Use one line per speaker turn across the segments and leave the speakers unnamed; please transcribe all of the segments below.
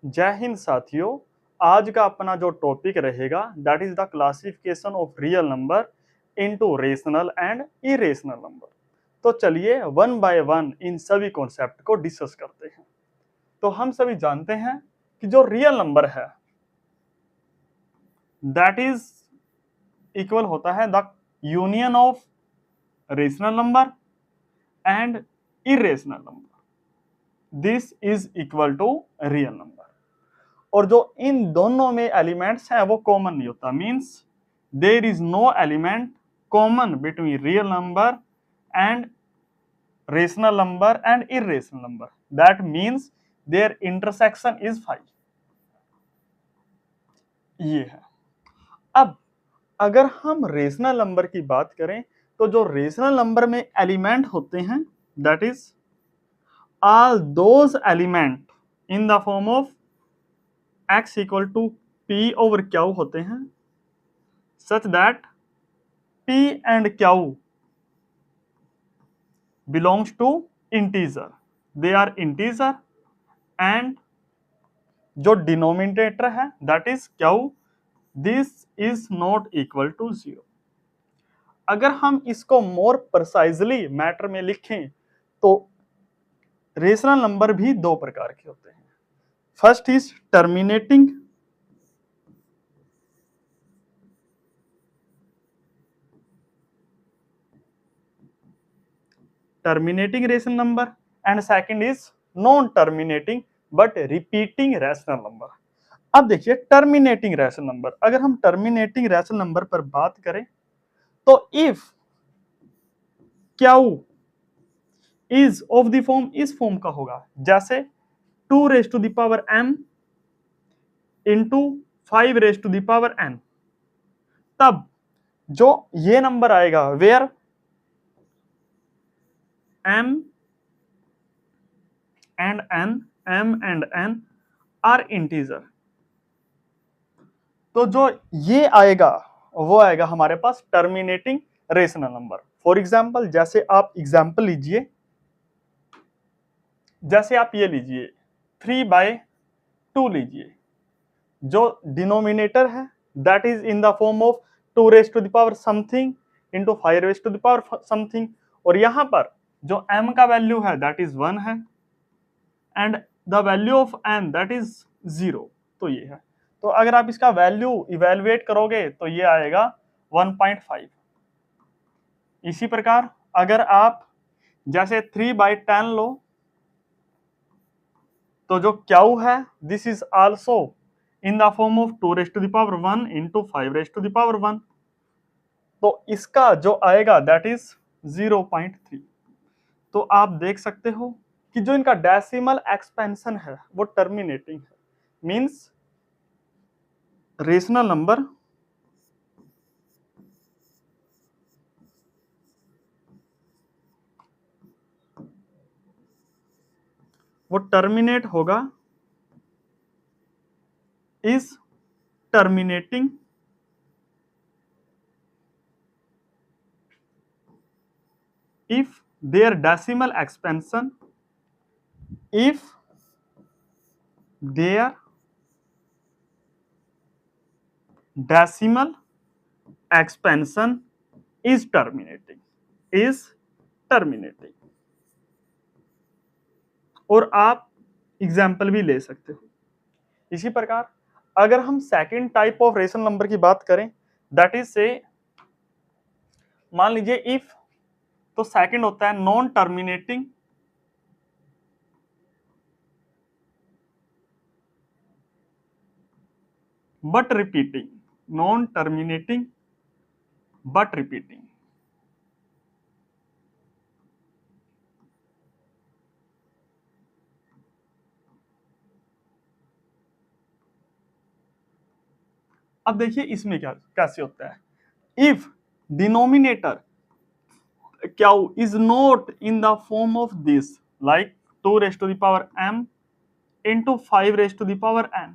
जय हिंद साथियों, आज का अपना जो टॉपिक रहेगा that is the classification of real number into rational and irrational number. तो चलिए वन बाय वन इन सभी कॉन्सेप्ट को डिस्कस करते हैं। तो हम सभी जानते हैं कि जो रियल नंबर है दैट इज इक्वल होता है the union of rational number and irrational number. This is equal to real number. और जो इन दोनों में एलिमेंट्स हैं वो कॉमन नहीं होता, means there is no element common between real number and rational number and irrational number. That means their intersection is 5। ये है। अब अगर हम रेशनल नंबर की बात करें तो जो रेशनल नंबर में एलिमेंट होते हैं that is all those element in the form of x equal to p over q होते हैं such that p and q belongs to integer. They are integer and जो डिनोमिनेटर है that is q, this is not equal to 0। अगर हम इसको more precisely matter में लिखें तो रेशनल नंबर भी दो प्रकार के होते हैं। First is terminating rational number and second is non terminating but repeating rational number. अब देखिए टर्मिनेटिंग रैशनल नंबर, अगर हम टर्मिनेटिंग रैशनल नंबर पर बात करें तो if q is of the form इस फॉर्म का होगा, जैसे 2 raise to the power m into 5 raise to the power n, तब जो ये नंबर आएगा where m and n are integer, तो जो ये आएगा वो आएगा हमारे पास terminating rational number. For example जैसे आप एग्जाम्पल लीजिए, जैसे आप ये लीजिए 3/2 लीजिए, जो डिनोमिनेटर है that is in the form of 2 raise to the power something into 5 raise to the power something, और यहां पर जो m का वैल्यू है दैट इज 1 है and the value of n that is 0। तो ये है। तो अगर आप इसका वैल्यू इवेलुएट करोगे तो ये आएगा 1.5। इसी प्रकार अगर आप जैसे 3/10 लो तो जो क्यू है this is also in the form of 2 raise to the power 1 into 5 raise to the power 1, तो इसका जो आएगा दैट इज 0.3। तो आप देख सकते हो कि जो इनका डेसिमल एक्सपेंशन है वो टर्मिनेटिंग है, मींस रेशनल नंबर वो टर्मिनेट होगा is terminating if their decimal expansion if their decimal expansion is terminating। और आप एग्जाम्पल भी ले सकते हो। इसी प्रकार अगर हम second type of rational number की बात करें दैट इज से मान लीजिए इफ, तो सेकंड होता है non terminating but repeating, non terminating but repeating. अब देखिए इसमें क्या कैसे होता है। If denominator q is not in the form of this like 2 raise to the power m into 5 raise to the power n,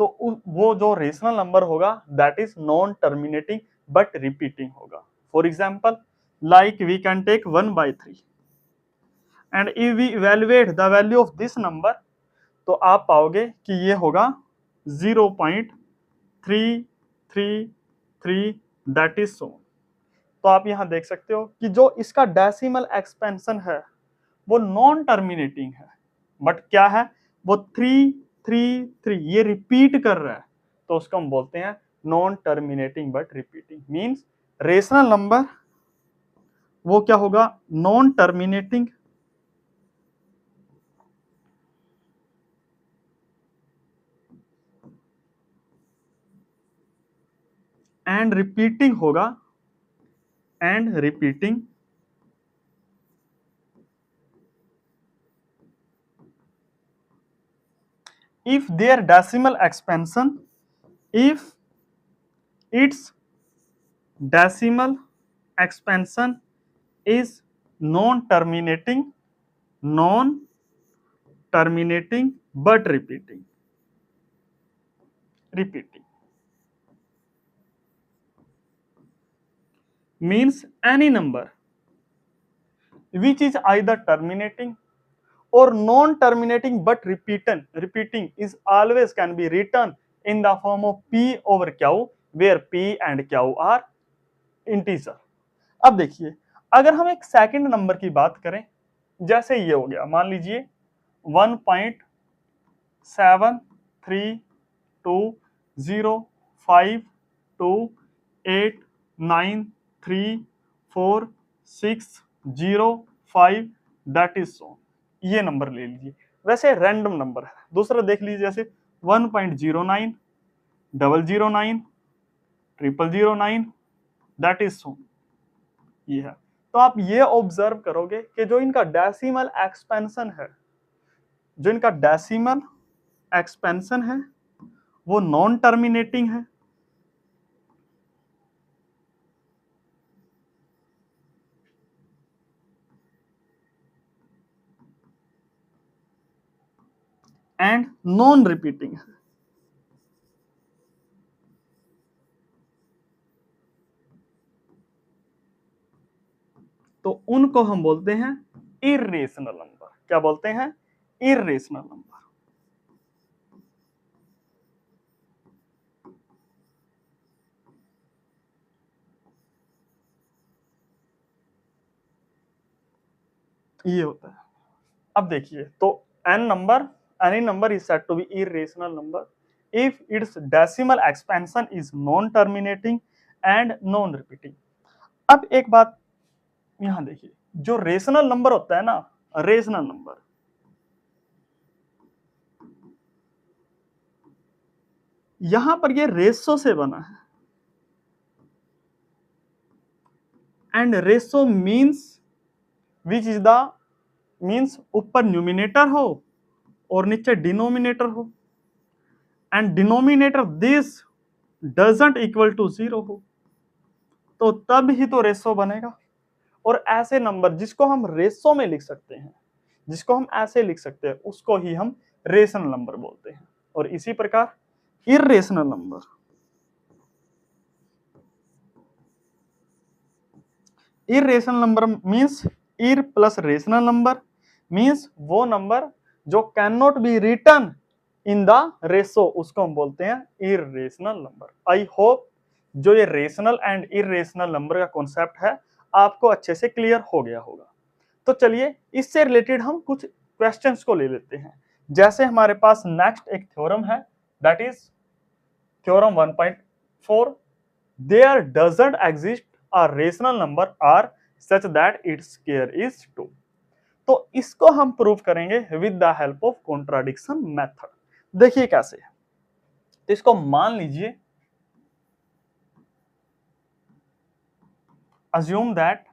तो वो जो रेशनल नंबर होगा that is non terminating but repeating होगा। For example like we can take 1/3 and if we evaluate the value of this number तो आप पाओगे कि ये होगा 0.333, दैट इज सो। तो आप यहां देख सकते हो कि जो इसका डेसिमल एक्सपेंशन है वो नॉन टर्मिनेटिंग है, बट क्या है, वो 333 ये रिपीट कर रहा है, तो उसको हम बोलते हैं non terminating but repeating. Means rational number वो क्या होगा, नॉन टर्मिनेटिंग एंड रिपीटिंग होगा, and repeating if their decimal expansion, if its decimal expansion is non-terminating, non-terminating but repeating means any number which is either terminating or non-terminating but repeating is always can be written in the form of P over Q, where P and Q are integer। अब देखिए, अगर हम एक second number की बात करें, जैसे ये हो गया, मान लीजिए 1.73208934605, दैट इज सो। ये नंबर ले लीजिए, वैसे रैंडम नंबर है। दूसरा देख लीजिए, जैसे 1.09 009 009, दैट इज सो। ये है। तो आप ये ऑब्जर्व करोगे कि जो इनका डेसिमल एक्सपेंशन है, जो इनका डेसिमल एक्सपेंशन है वो नॉन टर्मिनेटिंग है, एंड नॉन रिपीटिंग है। तो उनको हम बोलते हैं इर्रेशनल नंबर। क्या बोलते हैं? Irrational number. ये होता है। अब देखिए, तो any number is said to be irrational number if its decimal expansion is non terminating and non repeating। अब एक बात यहां देखिए, जो रेशनल नंबर होता है ना, रेशनल नंबर, यहां पर ये रेशो से बना है, and ratio means which is the means ऊपर न्यूमिनेटर हो और नीचे डिनोमिनेटर हो, and denominator this doesn't equal to 0 हो, तो तब ही तो रेशो बनेगा। और ऐसे नंबर जिसको हम रेशो में लिख सकते हैं, जिसको हम ऐसे लिख सकते हैं, उसको ही हम रेशनल नंबर बोलते हैं। और इसी प्रकार irrational number, irrational number means ir plus rational number, means वो नंबर जो can not be written in the ratio, उसको हम बोलते हैं इर्रेशनल नंबर। आई होप जो ये रेशनल एंड इर्रेशनल नंबर का कॉन्सेप्ट है आपको अच्छे से क्लियर हो गया होगा। तो चलिए इससे रिलेटेड हम कुछ क्वेश्चंस को ले लेते हैं। जैसे हमारे पास नेक्स्ट एक थ्योरम है, that is theorem 1.4, there doesn't exist a rational number r such that its square is 2। तो इसको हम प्रूव करेंगे with the help of contradiction method. देखिए कैसे, तो इसको मान लीजिए, assume that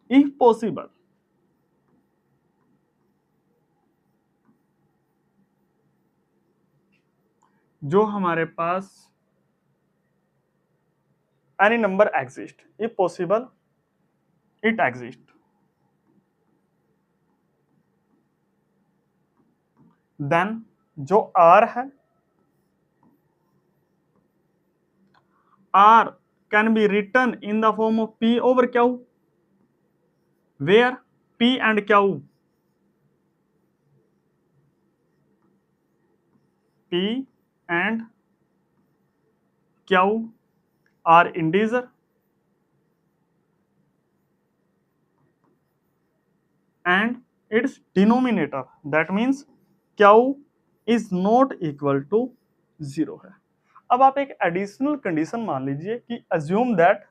if possible जो हमारे पास any number exist, if possible it exist, then जो r है, r can be written in the form of P over Q, where P and Q and Q are integer and its denominator, that means Q is not equal to 0 है। अब आप एक additional condition मान लीजिए कि assume that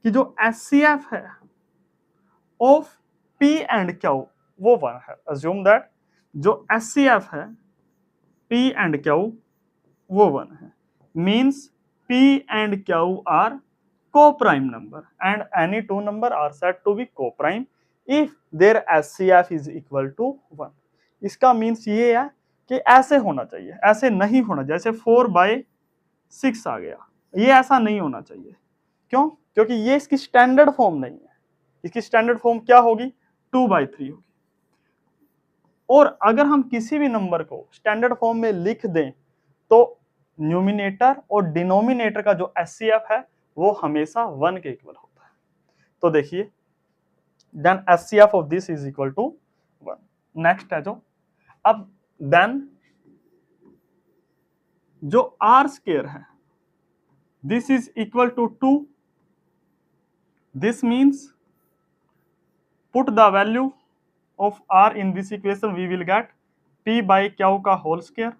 कि जो HCF है ऑफ पी एंड क्यू वो 1 है। अज्यूम दैट जो एचसीएफ है पी एंड क्यू वो 1 है, means P and q are co-prime number and any two number are said to be co-prime if their HCF is equal to 1। इसका means ये है कि ऐसे होना चाहिए, ऐसे नहीं होना, जैसे 4/6 आ गया, ये ऐसा नहीं होना चाहिए। क्यों? क्योंकि ये इसकी स्टैंडर्ड फॉर्म नहीं है। इसकी स्टैंडर्ड फॉर्म क्या होगी? 2/3 होगी। और अगर हम किसी भी नंबर को स्टैंडर्ड फॉर्म में लिख दें तो न्यूमिनेटर और डिनोमिनेटर का जो एचसीएफ है वो हमेशा 1 के इक्वल होता है। तो देखिए then HCF of this is equal to 1। Next है जो अब देन जो आर स्क्वायर है this is equal to 2। This means put the value of r in this equation, we will get p by q का whole square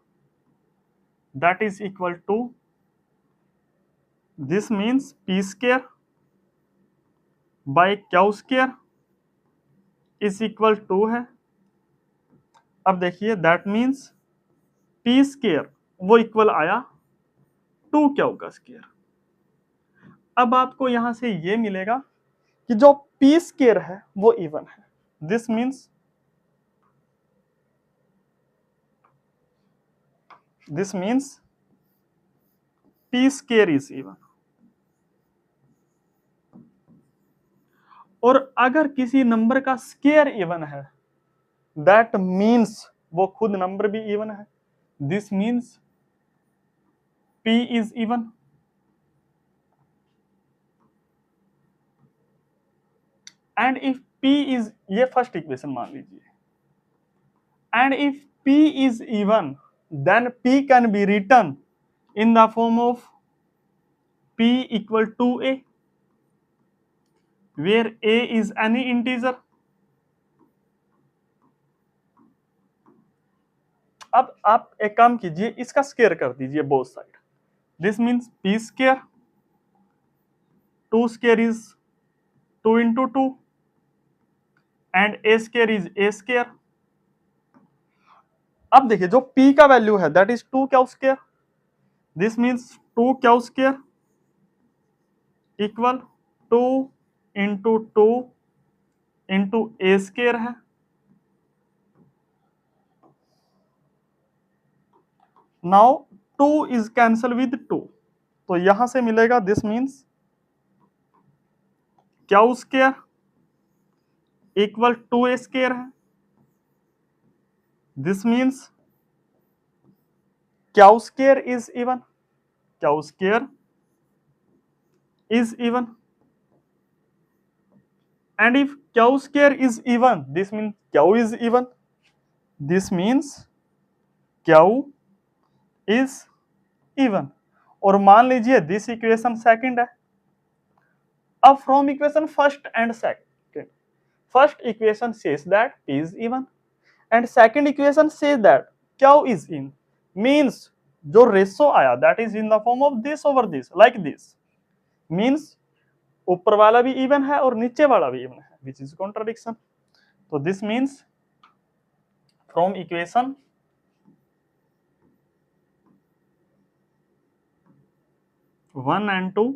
that is equal to, this means p square by q square is equal to है। अब देखिए that means p square वो equal आया 2 Q का square. अब आपको यहां से ये मिलेगा कि जो p स्क्वायर है वो इवन है। This means p square is even. और अगर किसी नंबर का स्क्वायर इवन है दैट मीन्स वो खुद नंबर भी इवन है। This means p is even. And if p is, ये फर्स्ट इक्वेशन मान लीजिए, and if p is even then p can be written in the form of p equal to a, where a is any integer। अब आप एक काम कीजिए, इसका square कर दीजिए both side. This means p square, 2 square is 2 into 2 and a square is a square. अब देखिए जो p का वैल्यू है that is 2 q square. This means 2 q square equal 2 into 2 into a square है। Now 2 is cancel with 2, तो यहां से मिलेगा this means q square equal 2a square है। This means q square is even, Q square is even. And if Q square is even this means Q is even. This means Q is even. और मान लीजिए this equation second है। अब from equation first and second, first equation says that p is even and second equation says that q is in, means जो ratio आया that is in the form of this over this, like this, means ऊपर वाला भी even है और नीचे वाला भी इवन है, विच इज कॉन्ट्राडिक्शन। तो this means from equation one and two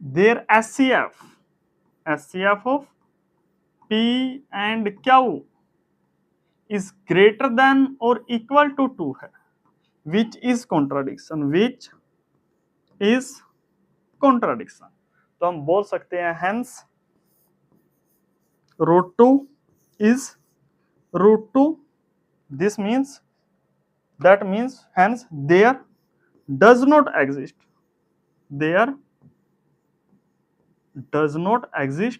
their HCF of P and Q is greater than or equal to 2 है, which is contradiction, तो हम बोल सकते हैं hence √2 is root 2. This means, that means hence there does not exist, there does not exist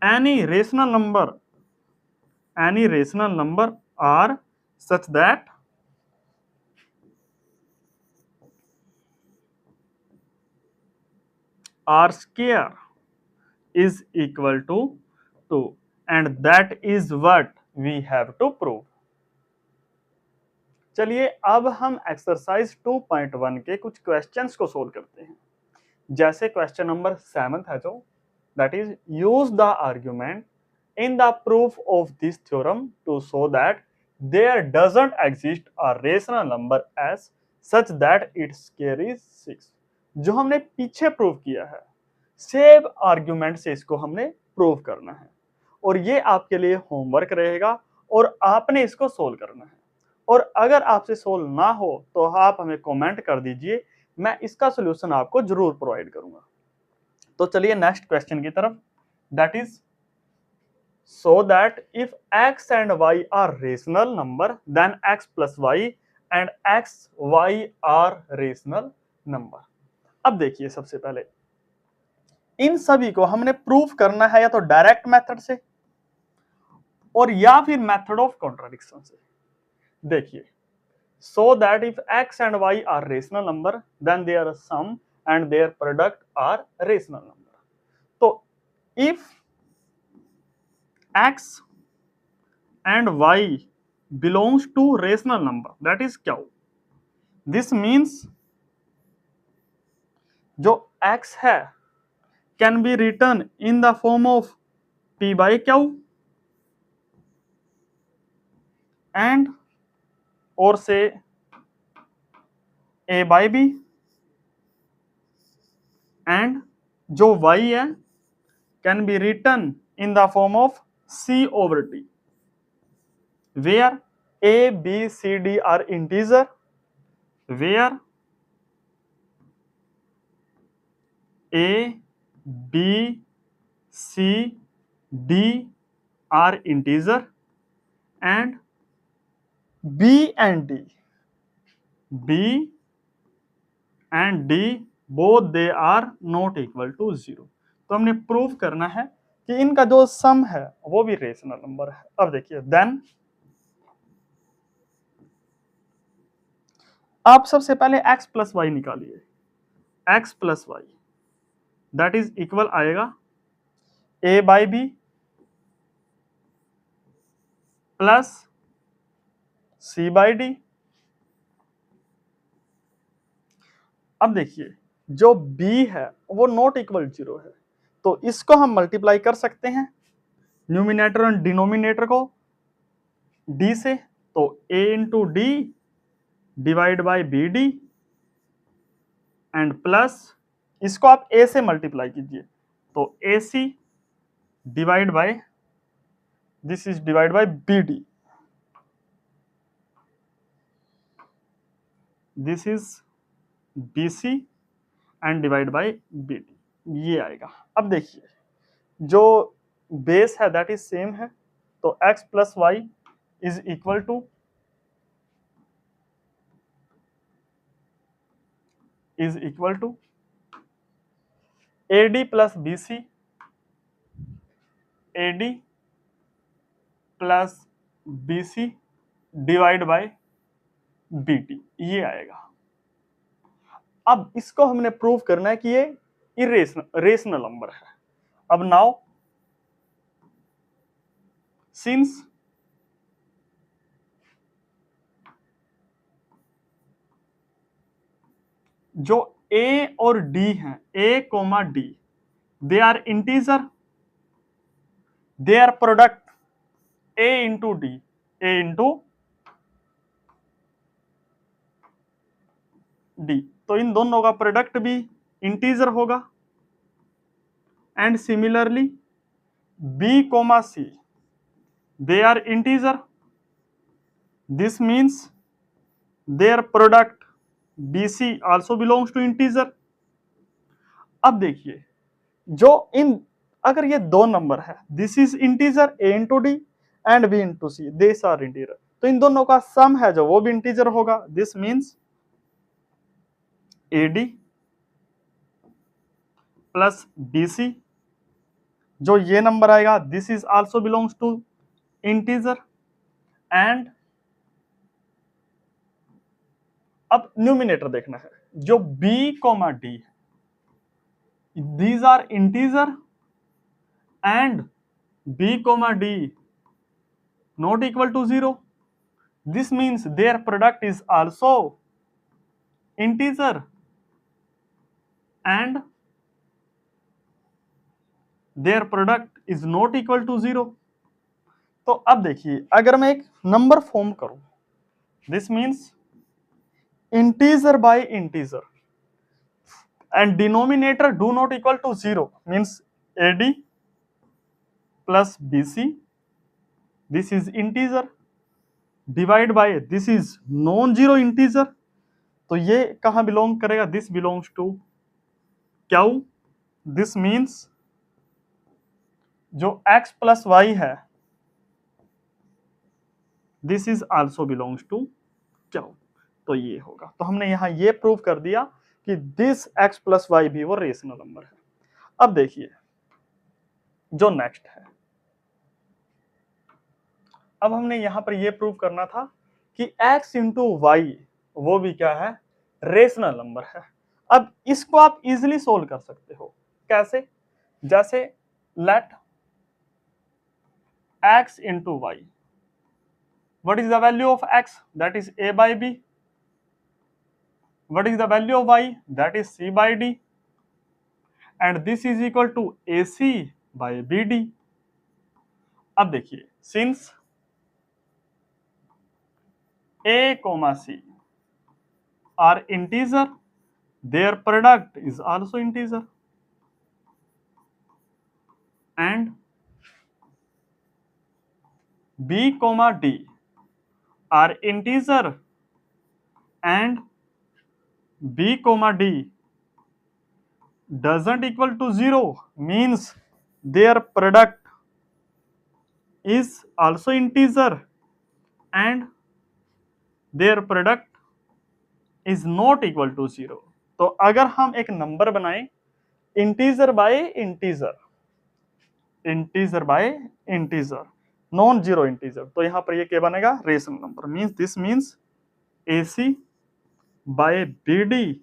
any rational number are such that r square is equal to 2, and that is what we have to prove. चलिए अब हम exercise 2.1 के कुछ questions को solve करते हैं। जैसे question number 7 है जो, that is use the argument in the proof of this theorem to show that there doesn't exist a rational number as such that its square is 6। जो हमने पीछे प्रूव किया है, सेम आर्ग्यूमेंट से इसको हमने प्रूव करना है, और ये आपके लिए होमवर्क रहेगा और आपने इसको सोल्व करना है। और अगर आपसे सोल्व ना हो तो आप हमें कमेंट कर दीजिए, मैं इसका सोल्यूशन आपको जरूर प्रोवाइड करूंगा। तो चलिए नेक्स्ट क्वेश्चन की तरफ, that is so that if x and y are rational number then x plus y and x y are rational number। अब देखिए सबसे पहले इन सभी को हमने प्रूफ करना है या तो डायरेक्ट मेथड से और या फिर मेथड ऑफ कॉन्ट्राडिक्शन से। देखिए, so that if x and y are rational number then their sum and their product are rational number। तो if x and y belongs to rational number, that is q, this means जो x है can be written in the form of p by q and or say a by b, and जो y है can be written in the form of c over t, where a b c d are integer, where a b c d are integer and b and d both they are not equal to 0। तो हमने prove करना है कि इनका जो सम है वो भी रेशनल नंबर है। अब देखिए, देन आप सबसे पहले x प्लस वाई निकालिए, x plus Y that is equal आएगा a by B plus c by D. अब देखिए, जो b है वो नॉट इक्वल 0 है, तो इसको हम मल्टीप्लाई कर सकते हैं न्यूमिनेटर और डिनोमिनेटर को d से, तो a into d divide by b d and plus इसको आप a से मल्टीप्लाई कीजिए, तो a c divide by this is divide by b d, this is b c and divide by b d, ये आएगा। अब देखिए, जो बेस है दैट इज सेम है, तो x plus Y is equal to A D plus B C, A D plus B C divide by B T, ये आएगा। अब इसको हमने प्रूव करना है कि ये रेशनल नंबर है। अब नाउ सिंस जो a और d हैं, a comma d, they are integer, their product a into D, a into D, तो इन दोनों का प्रोडक्ट भी इंटीजर होगा। And similarly b comma c, they are integer, this means their product BC also belongs to integer। अब देखिए, जो इन अगर ये दो नंबर है, this is integer a into D and b into C, this are integer, तो इन दोनों का सम है जो वो भी इंटीजर होगा। This means AD plus BC, जो ये नंबर आएगा this is also belongs to integer. And अब न्यूमिनेटर देखना है, जो B कोमा D है, these are integer and b comma d not equal to 0. This means their product is also integer and their product is not equal to 0. तो अब देखिए, अगर मैं एक नंबर फॉर्म करूं, this means integer by integer and denominator do not equal to 0 means AD plus BC, this is integer, divide by this is non-zero integer, तो ये कहां बिलोंग करेगा, this belongs to q. This means जो x plus y है this is also belongs to q, तो ये होगा। तो हमने यहां ये प्रूव कर दिया कि दिस x प्लस वाई भी वो रेशनल नंबर है। अब देखिए जो नेक्स्ट है, अब हमने यहां पर ये प्रूव करना था कि x इंटू वाई वो भी क्या है, रेशनल नंबर है। अब इसको आप इजिली सोल्व कर सकते हो, कैसे, जैसे late x into y, what is the value of x, that is a by b, what is the value of y, that is c by d, and this is equal to ac by bd। अब देखिए, since a comma c are integer, their product is also integer, and b comma d are integer and b comma d doesn't equal to 0 means their product is also integer and their product is not equal to 0। तो अगर हम एक number बनाएं integer by integer, integer by integer, non zero integer, तो यहां पर ये क्या बनेगा, rational number. Means this means AC by BD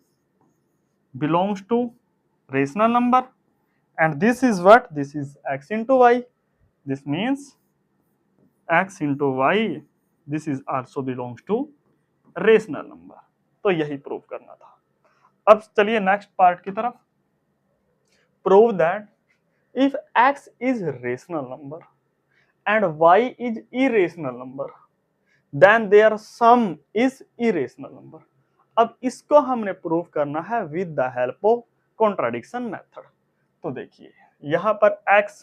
belongs to rational number and this is what, this is x into y, this means x into y, this is also belongs to rational number। तो यही prove करना था। अब चलिए next part की तरफ। Prove that if x is rational number and y is irrational number then their sum is irrational number। अब इसको हमने प्रूव करना है with the help of contradiction method. तो देखिए यहां पर x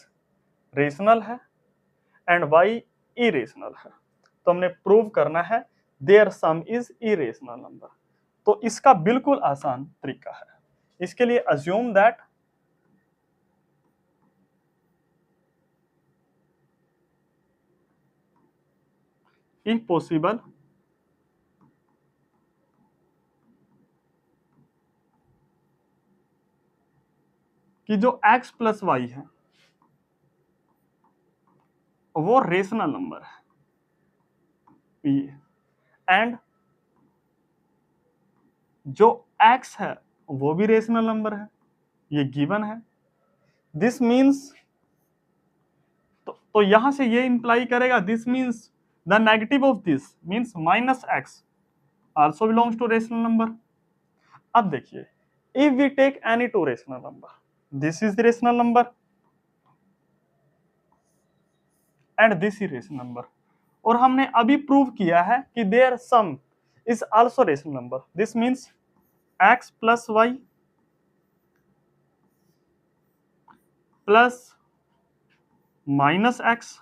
रेशनल है एंड y इरेशनल है, तो हमने प्रूव करना है their sum is irrational number. तो इसका बिल्कुल आसान तरीका है, इसके लिए अज्यूम दैट इफ पॉसिबल कि जो x प्लस वाई है वो रेशनल नंबर है एंड जो x है वो भी रेशनल नंबर है, ये गिवन है। दिस मीन्स तो यहां से ये इंप्लाई करेगा this means the negative of this means minus x also belongs to rational number. अब देखिए if we take any two rational number, this is the rational number and this is rational number, और हमने अभी prove किया है कि their sum is also rational number. This means x plus y plus minus x,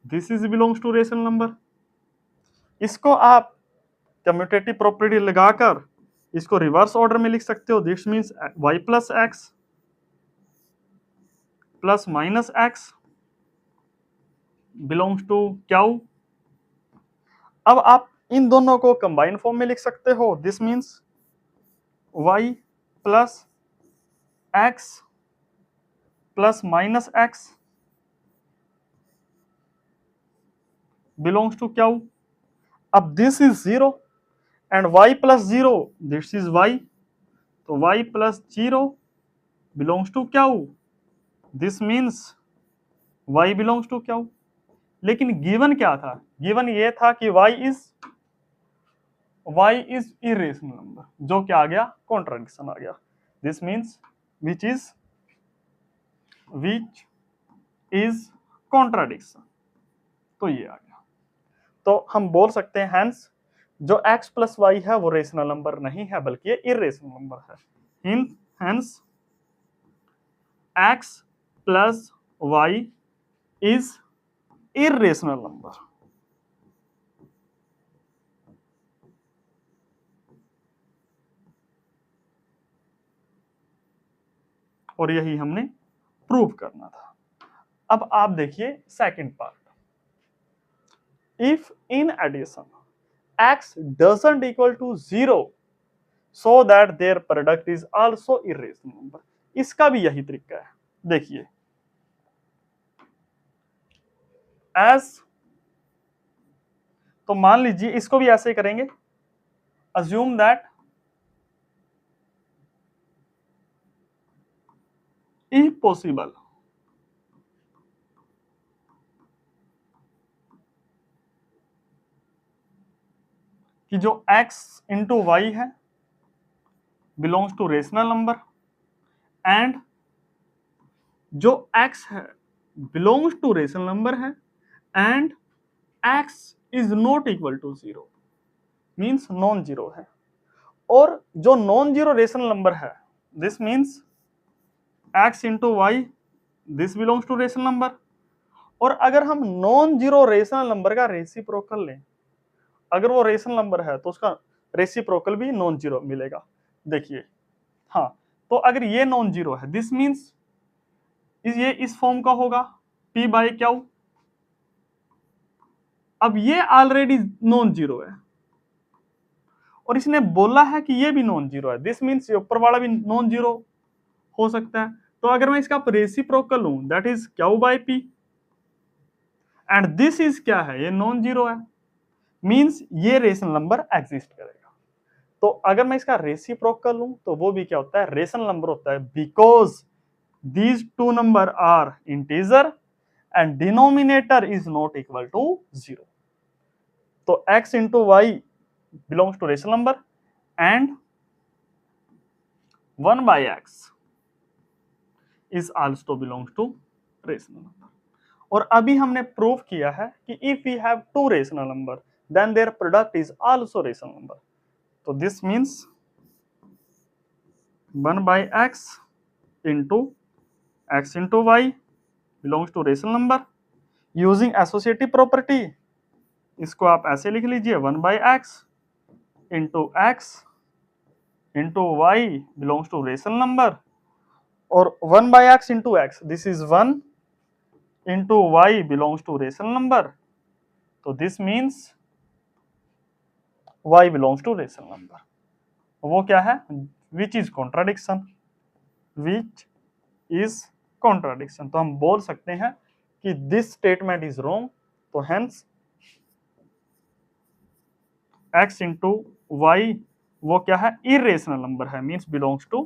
this is belongs to rational number. इसको आप commutative property लगाकर इसको रिवर्स ऑर्डर में लिख सकते हो। This means y plus x plus minus x belongs to q. अब आप इन दोनों को कंबाइन फॉर्म में लिख सकते हो। This means y plus x plus minus x belongs to q. अब this is 0 and y plus 0 this is y, तो y plus 0 belongs to q. This means y belongs to q. लेकिन given क्या था? Given ये था कि y is irrational number, जो क्या आ गया? कॉन्ट्राडिक्शन आ गया। This means which is contradiction, तो ये आ गया। तो हम बोल सकते हैं हैंस जो x प्लस वाई है वो रेशनल नंबर नहीं है, बल्कि ये इरेशनल नंबर है। Hence x plus Y is irrational number. और यही हमने प्रूव करना था। अब आप देखिए second part. If in addition x doesn't equal to 0 so that their product is also irrational number, इसका भी यही तरीका है। देखिए as, तो मान लीजिए इसको भी ऐसे करेंगे। assume that if possible कि जो x इंटू वाई है belongs to rational number and जो x है बिलोंग्स टू रेशनल नंबर है and x is not equal to 0 means non zero है। और जो नॉन जीरो रेशनल नंबर है this means x into y this belongs to rational number. और अगर हम नॉन जीरो रेशनल नंबर का reciprocal लें, अगर वो रेशनल नंबर है तो उसका रेसिप्रोकल भी नॉन जीरो मिलेगा। देखिए हाँ, तो अगर ये नॉन जीरो है दिस मीन्स ये इस फॉर्म का होगा p बाई क्यू। अब ये ऑलरेडी नॉन जीरो है और इसने बोला है कि ये भी नॉन जीरो है, दिस मीन्स ये ऊपर वाला भी नॉन जीरो हो सकता है। तो अगर मैं इसका रेसिप्रोकल लूं that is Q by P and this is क्या है? ये नॉन जीरो है, मीन्स ये रेशनल नंबर एग्जिस्ट करेगा। तो अगर मैं इसका रेसिप्रोकल लूं तो वो भी क्या होता है? रेशनल नंबर होता है, because these two number are integer and denominator is not equal to 0. तो x into y belongs to rational number and 1 by x is also belongs to rational number. और अभी हमने प्रूव किया है कि if we have two rational number then their product is also rational number. तो this means 1 by x into x into y belongs to rational number using associative property। इसको आप ऐसे लिख लीजिए 1 by x into x into y belongs to rational number और 1 by x into x this is 1 into y belongs to rational number। तो this means y belongs to rational number। वो क्या है? which is contradiction, which is contradiction। तो हम बोल सकते हैं कि this statement is wrong। तो hence x into y वो क्या है? irrational number है, means belongs to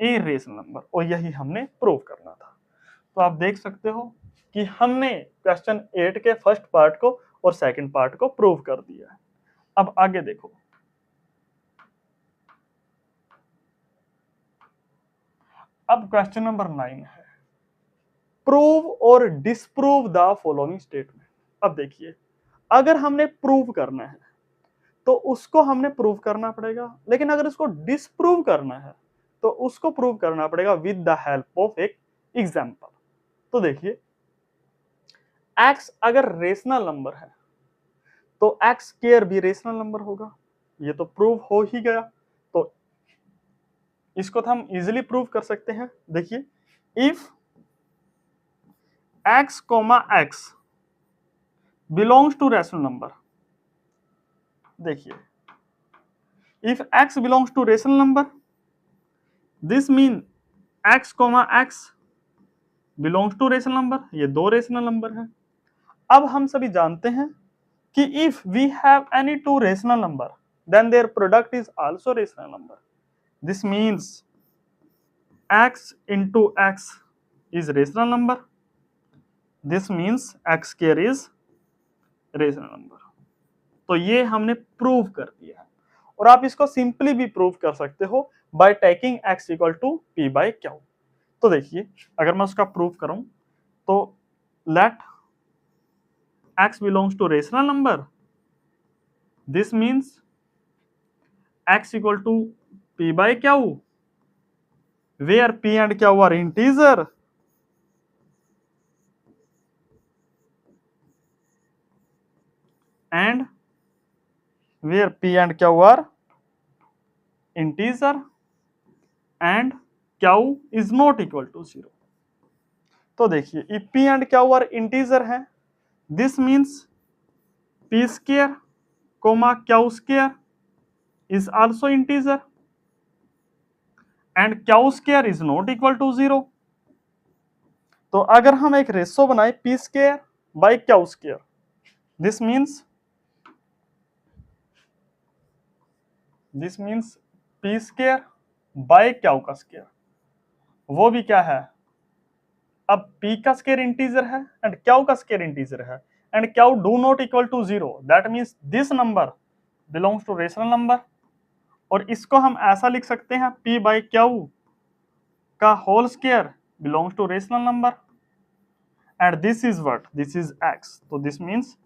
irrational number। और यही हमने प्रूव करना था। तो आप देख सकते हो कि हमने क्वेश्चन 8 के फर्स्ट पार्ट को और सेकंड पार्ट को प्रूव कर दिया है। अब आगे देखो, अब क्वेश्चन नंबर 9 है प्रूव और डिसप्रूव द फॉलोइंग स्टेटमेंट। अब देखिए अगर हमने प्रूव करना है तो उसको हमने प्रूव करना पड़ेगा, लेकिन अगर उसको डिसप्रूव करना है तो उसको प्रूव करना पड़ेगा विद द हेल्प ऑफ एक एग्जांपल। तो देखिए x अगर रेशनल नंबर है तो x स्क्वायर भी रेशनल नंबर होगा, ये तो प्रूव हो ही गया। तो इसको तो हम इजीली प्रूव कर सकते हैं। देखिए if x comma x belongs to rational number. देखिए, if x belongs to rational number, this mean x comma x belongs to rational number. ये दो रेशनल नंबर है। अब हम सभी जानते हैं कि if we have any two rational number, then their product is also rational number. This means x into x is rational number. This means x square is rational number. तो ये हमने प्रूव कर दिया है, और आप इसको सिंपली भी प्रूव कर सकते हो by taking x equal to p by q. तो देखिए, अगर मैं उसका प्रूव करूं तो let x belongs to rational number, this means x equal to p by q, where p and q are integer and where p and q are integer and q is not equal to 0. तो देखिए, if p and q are integer है, this means p square comma q square is also integer and q square is not equal to 0. तो अगर हम एक ratio बनाए p square by q square, this means p square by q का square, वो भी क्या है, अब p का स्क्वायर इंटीजर है एंड क्यू का स्क्वायर इंटीजर है and q do not equal to 0, that means this number belongs to rational number. और इसको हम ऐसा लिख सकते हैं p बाय क्यू का whole square belongs to rational number and this is what, this is x, तो दिस मींस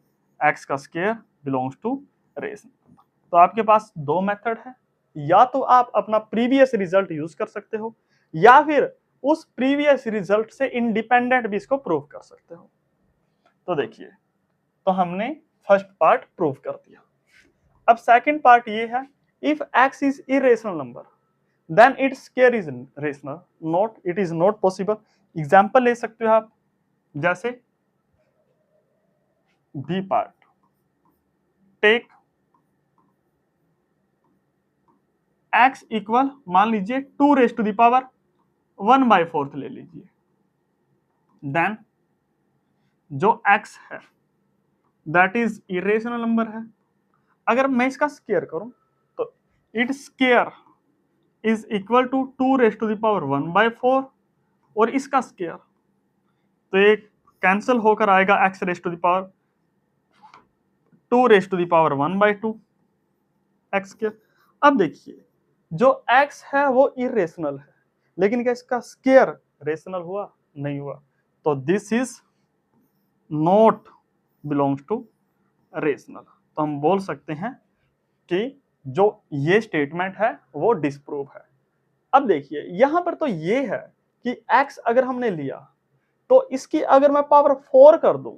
x का square belongs to rational number. तो आपके पास दो मेथड है, या तो आप अपना प्रीवियस रिजल्ट यूज कर सकते हो या फिर उस प्रीवियस रिजल्ट से इंडिपेंडेंट भी इसको प्रूव कर सकते हो। तो देखिए, तो हमने फर्स्ट पार्ट प्रूव कर दिया। अब सेकंड पार्ट ये है, if x is irrational number then its square is rational, not, it is not possible. Example ले सकते हो आप, जैसे B part, take x equal, मान लीजिए 2 रेज टू द पावर 1/4 ले लीजिए, देन जो x है दैट इज इरेशनल नंबर है। अगर मैं इसका स्क्वायर करूं तो it square is equal to 2 raise to the power 1/4 और इसका स्क्वायर, तो ये कैंसिल होकर आएगा x raise to the power 2 raise to the power 1/2 x square. अब देखिए, जो x है वो इरेशनल है, लेकिन क्या इसका स्क्वायर रेशनल हुआ? नहीं हुआ। तो this is not belongs to rational. तो हम बोल सकते हैं कि जो ये स्टेटमेंट है वो डिसप्रूव है। अब देखिए, यहां पर तो ये है कि x अगर हमने लिया तो इसकी अगर मैं पावर 4 कर दूं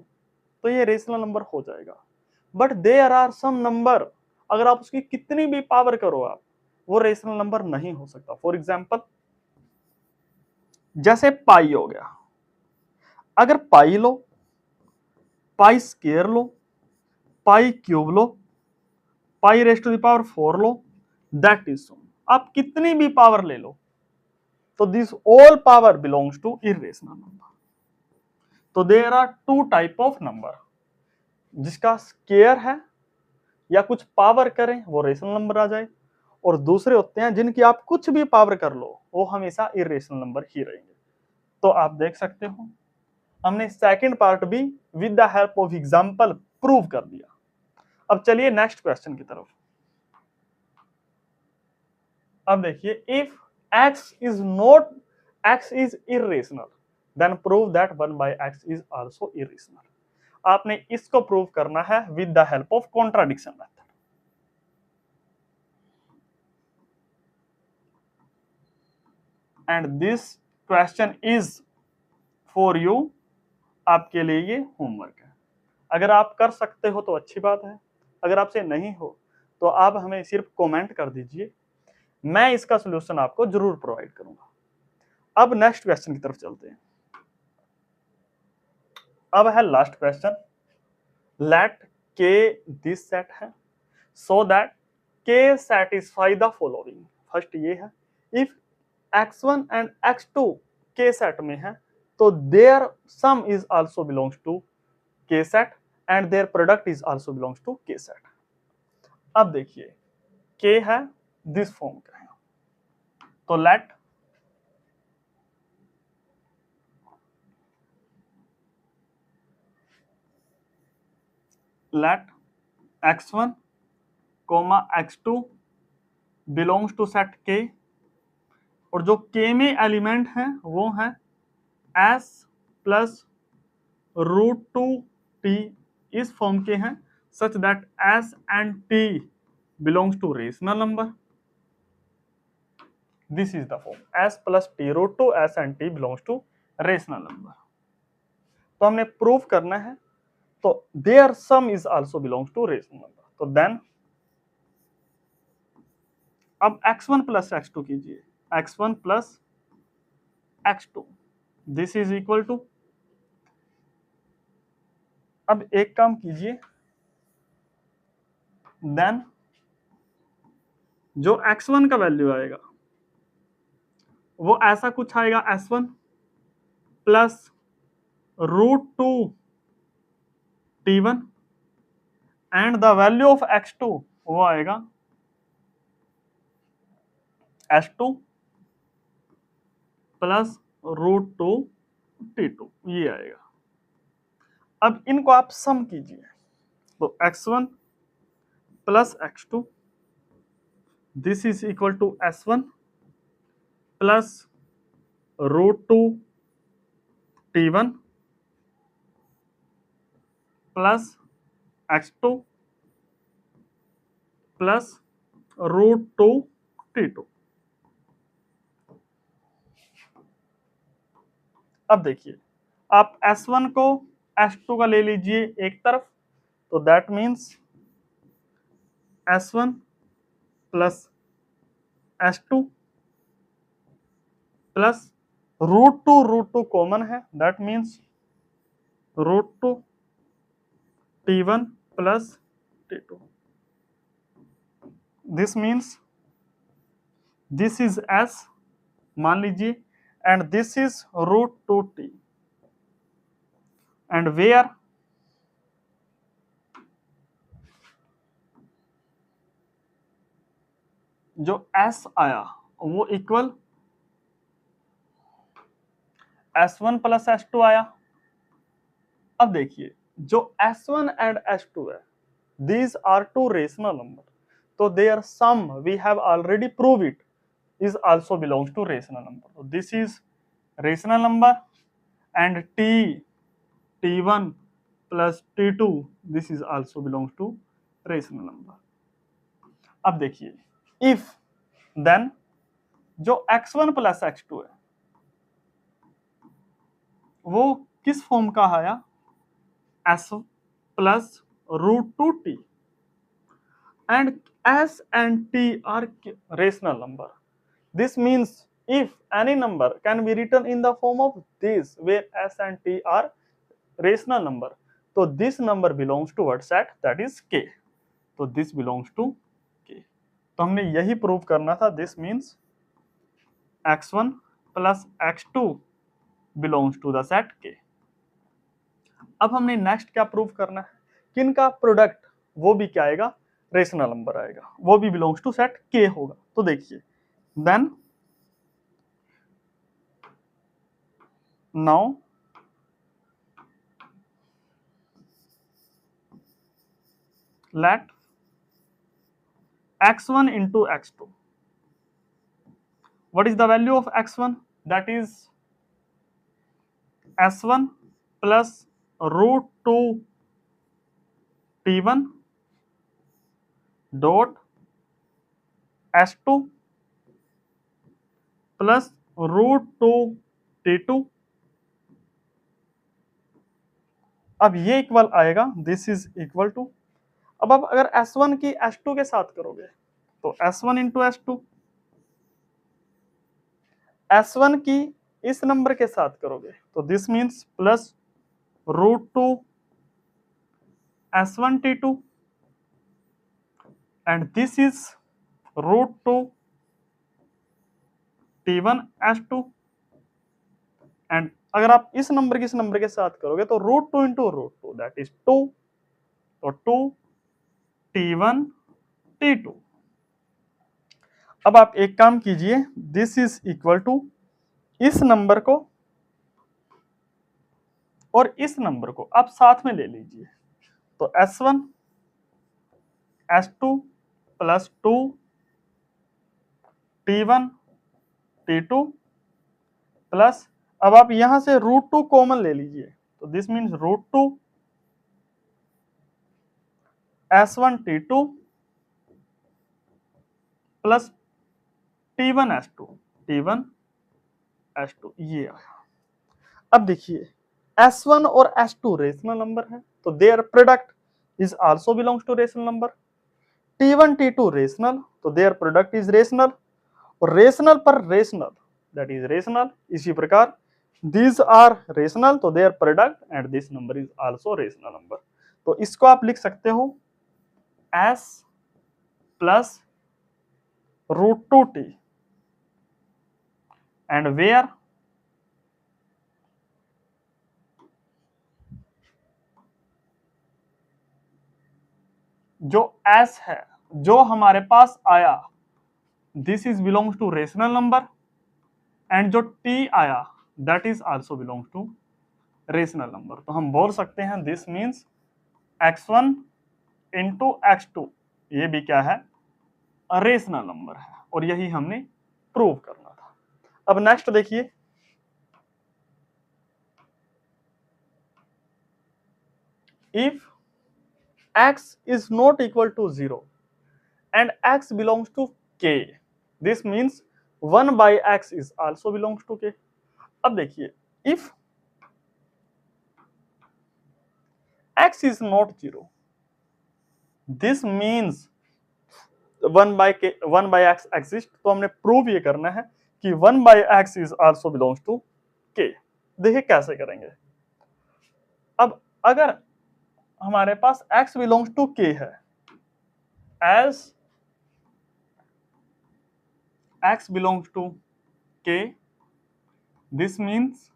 तो ये रेशनल नंबर हो जाएगा, but there are some number, अगर आप उसकी कितनी भी पावर करो आप, वो रेशनल नंबर नहीं हो सकता। फॉर एग्जाम्पल, जैसे पाई हो गया, अगर पाई लो, पाई स्क्वायर लो, पाई क्यूब लो, pi raise to the power 4 लो, दैट इज सो, आप कितनी भी पावर ले लो, तो this all power belongs to irrational number. तो there are two type of number, जिसका स्क्वायर है या कुछ पावर करें वो रेशनल नंबर आ जाए, और दूसरे होते हैं जिनकी आप कुछ भी पावर कर लो वो हमेशा इरेशनल नंबर ही रहेंगे। तो आप देख सकते हो, हमने सेकंड पार्ट भी with the help of example prove कर दिया। अब चलिए नेक्स्ट क्वेश्चन की तरफ। अब देखिए, if x is irrational then prove that 1/x is also irrational। आपने इसको प्रूव करना है with the help of contradiction method. And this question is for you, आपके लिए ये होमवर्क है। अगर आप कर सकते हो तो अच्छी बात है, अगर आपसे नहीं हो तो आप हमें सिर्फ कमेंट कर दीजिए, मैं इसका सॉल्यूशन आपको जरूर प्रोवाइड करूंगा। अब नेक्स्ट क्वेश्चन की तरफ चलते हैं। अब है लास्ट क्वेश्चन, लेट के दिस सेट है सो दैट के सेटिस्फाई द फॉलोइंग। फर्स्ट ये है, इफ x1 एंड x2 के सेट में है तो their sum is also belongs to k set and their product is also belongs to k set. अब देखिए के है दिस फॉर्म का है, तो late x1 x2 belongs to set के, और जो के में एलिमेंट है वो है s plus root two t, इस फॉर्म के हैं such that s and t belongs to rational number. This is the form s plus t root two s and t belongs to rational number. तो हमने prove करना है, तो their sum is also belongs to rational number. तो then अब x1 plus x2 कीजिए, x1 plus x2 this is equal to, अब एक काम कीजिए, देन जो x1 का वैल्यू आएगा वो ऐसा कुछ आएगा s1 plus root two t1 and the value of x2 वो आएगा s2 plus root two t2, ये आएगा। अब इनको आप सम कीजिए, तो x1 plus x2 this is equal to s1 plus root two t1 plus x2 plus root two t2। अब देखिए आप s1 को s2 का ले लीजिए एक तरफ, तो that means s1 plus s2 plus root two common है, that means root two t1 plus t2। This means this is s मान लीजिए and this is root two t, and where जो s आया वो इक्वल s1 प्लस s2 आया। अब देखिए जो s1 एंड s2 है these are two rational number, तो their sum we have already proved it is also belongs to rational number, so this is rational number and t1 plus t2 this is also belongs to rational number। अब देखिए if then जो x1 plus x2 है वो किस form का आया, s plus root two t, and s and t are rational number। This means if any number can be written in the form of this where s and t are rational number, so this number belongs to what set, that is k, so this belongs to k। तो हमने यही prove करना था, this means x1 plus x2 belongs to the set k। अब हमने next क्या prove करना है, किनका प्रोडक्ट वो भी क्या आएगा, रेशनल नंबर आएगा, वो भी बिलोंग्स टू सेट के होगा। तो देखिए then now let x1 into x2, what is the value of x1, that is s1 plus root 2 t1 dot s2 plus root 2 t2। अब ये इक्वल आएगा, दिस इज इक्वल टू, अब आप अगर s1 की s2 के साथ करोगे तो s1 इंटू s2, s1 की इस नंबर के साथ करोगे तो this means plus √2 S1 T2 and this is √2 T1 S2 and अगर आप इस नंबर की इस नंबर के साथ करोगे तो √2 इंटू √2 दैट इज 2, तो 2 T1 T2। अब आप एक काम कीजिए, दिस इज इक्वल टू इस नंबर को और इस नंबर को आप साथ में ले लीजिए, तो S1 S2 plus 2 T1 T2 plus, अब आप यहां से √2 कॉमन ले लीजिए, तो this means √2 S1 T2 plus T1 S2 ये आया। अब देखिए S1 और S2 रेशनल नंबर है, तो their product is also belongs to rational number. T1 T2 rational, तो देयर प्रोडक्ट इज रेशनल, और रेशनल पर रेशनल दैट इज रेशनल। इसी प्रकार these आर रेशनल, तो their product and this number is also rational number. तो इसको आप लिख सकते हो S plus √2T and where जो S है जो हमारे पास आया this is belongs to rational number and जो T आया that is also belongs to rational number. तो हम बोल सकते हैं this means x1 into x2 ये भी क्या है, रेशनल नंबर है, और यही हमने प्रूव करना था। अब नेक्स्ट देखिए, if x is not equal to 0 and x belongs to k, this means 1 by x is also belongs to k। अब देखिए if x is not 0 this means 1 by x exist, तो हमने prove ये करना है कि 1 by x is also belongs to k। देखिए कैसे करेंगे। अब अगर हमारे पास x belongs to k है, as x belongs to k this means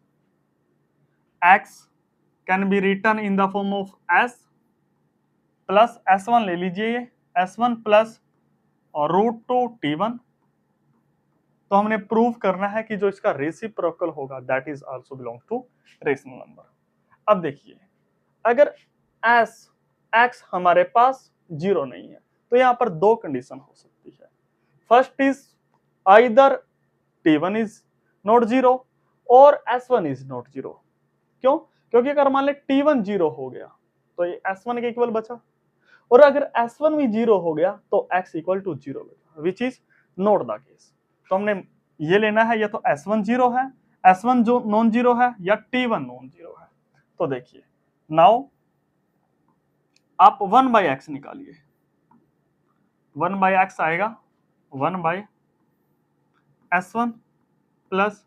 x can be written in the form of s plus s1 ले लीजिए, ये s1 प्लस √2 T1। तो हमने प्रूव करना है कि जो इसका रेसिप्रोकल होगा that is also belong to rational number. अब देखिए अगर x हमारे पास 0 नहीं है तो यहाँ पर दो कंडीशन हो सकती है। First is either T1 is not 0 और S1 इज नॉट 0। क्यों? क्योंकि अगर मान ले T1 0 हो गया तो ये S1 के इक्वल बचा, और अगर S1 भी 0 हो गया तो x इक्वल टू 0 बचा, which is not the case. तो हमने ये लेना है या तो S1 0 है, S1 जो नॉन 0 है, या T1 नॉन 0 है। तो देखिए नाउ आप 1 बाई एक्स निकालिए, 1 बाई एक्स आएगा 1 बाई S1 प्लस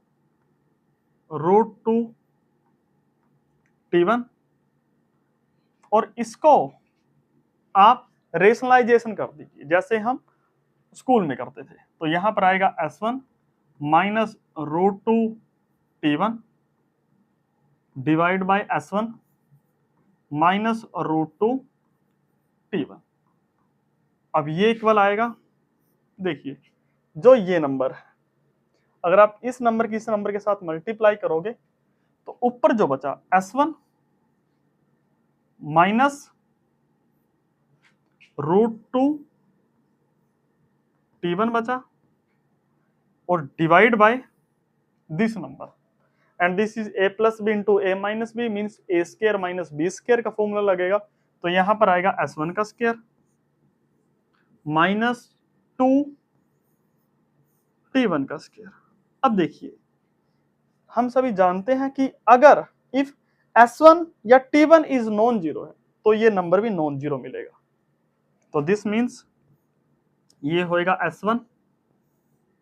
√2 T1, और इसको आप रेशनलाइजेशन कर दीजिए जैसे हम स्कूल में करते थे। तो यहां पर आएगा S1 minus √2 T1 divide by S1 minus √2 T1। अब ये इक्वल आएगा, देखिए जो ये नंबर है अगर आप इस नंबर की इस नंबर के साथ मल्टीप्लाई करोगे तो ऊपर जो बचा S1 माइनस √2 T1 बचा और divide by this number, and this is a plus b into a minus b means a square minus b square का फॉर्मूला लगेगा। तो यहां पर आएगा S1 का स्केयर माइनस 2 T1 का स्केयर। अब देखिए हम सभी जानते हैं कि अगर इफ S1 या T1 इज नॉन जीरो है तो ये नंबर भी नॉन जीरो मिलेगा। तो दिस मीन्स ये होएगा S1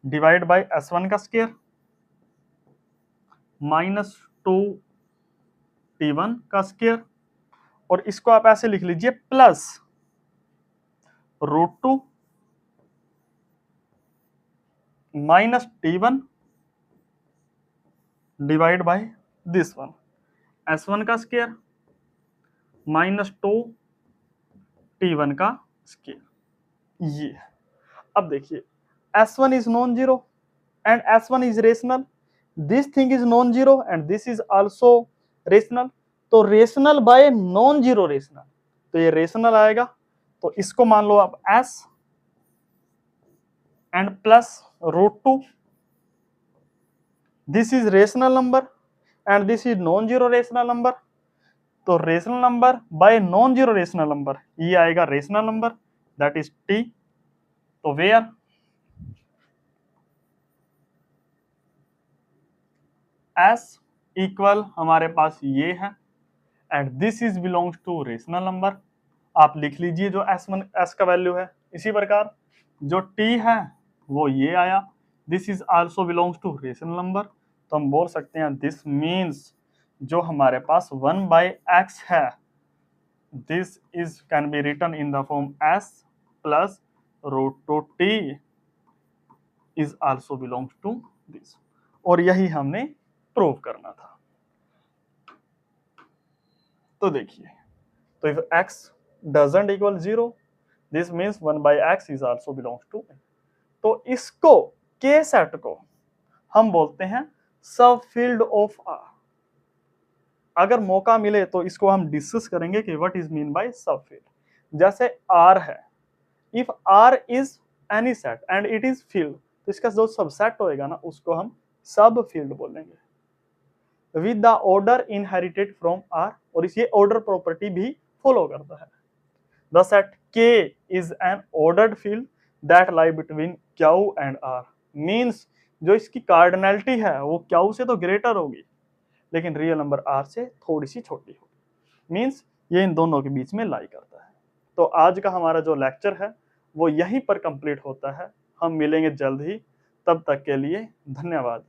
डिवाइड बाय S1 का स्केयर माइनस 2 T1 का स्क्वायर, और इसको आप ऐसे लिख लीजिए plus √2 minus T1 divide by this one, S1 का स्क्वायर माइनस 2 T1 का स्क्वायर। ये अब देखिए S1 is non zero and S1 is rational, this thing is non-zero and this is also rational, तो rational by non-zero rational, तो ये rational आएगा, तो इसको मान लो आप S and plus √2, this is rational number and this is non-zero rational number, तो rational number by non-zero rational number ये आएगा rational number, that is T, तो where S इक्वल हमारे पास ये है and this is belongs to rational number, आप लिख लीजिए जो S का वैल्यू है। इसी प्रकार जो T है वो ये आया, this is also belongs to rational number, तो हम बोल सकते हैं दिस मीन्स जो हमारे पास 1/x है, this is can be written in the form S plus √2T is also belongs to this, और यही हमने प्रूव करना था। तो देखिए, तो if x doesn't equal 0, this means 1/x is also belongs to n, तो इसको k सेट को हम बोलते हैं सब फील्ड ऑफ R। अगर मौका मिले तो इसको हम डिस्कस करेंगे कि व्हाट इज मीन बाय सब फील्ड। जैसे R है, if R is any set and it is field, तो इसका जो सबसेट होएगा ना उसको हम सब फील्ड बोलेंगे with the order inherited from R, और इस ये ऑर्डर प्रॉपर्टी भी फॉलो करता है। The set K is an ordered field that lie between Q and R, means जो इसकी कार्डिनैलिटी है वो Q से तो ग्रेटर होगी लेकिन रियल नंबर R से थोड़ी सी छोटी होगी, मींस ये इन दोनों के बीच में लाई करता है। तो आज का हमारा जो लेक्चर है वो यहीं पर कंप्लीट होता है, हम मिलेंगे जल्द ही, तब तक के लिए धन्यवाद।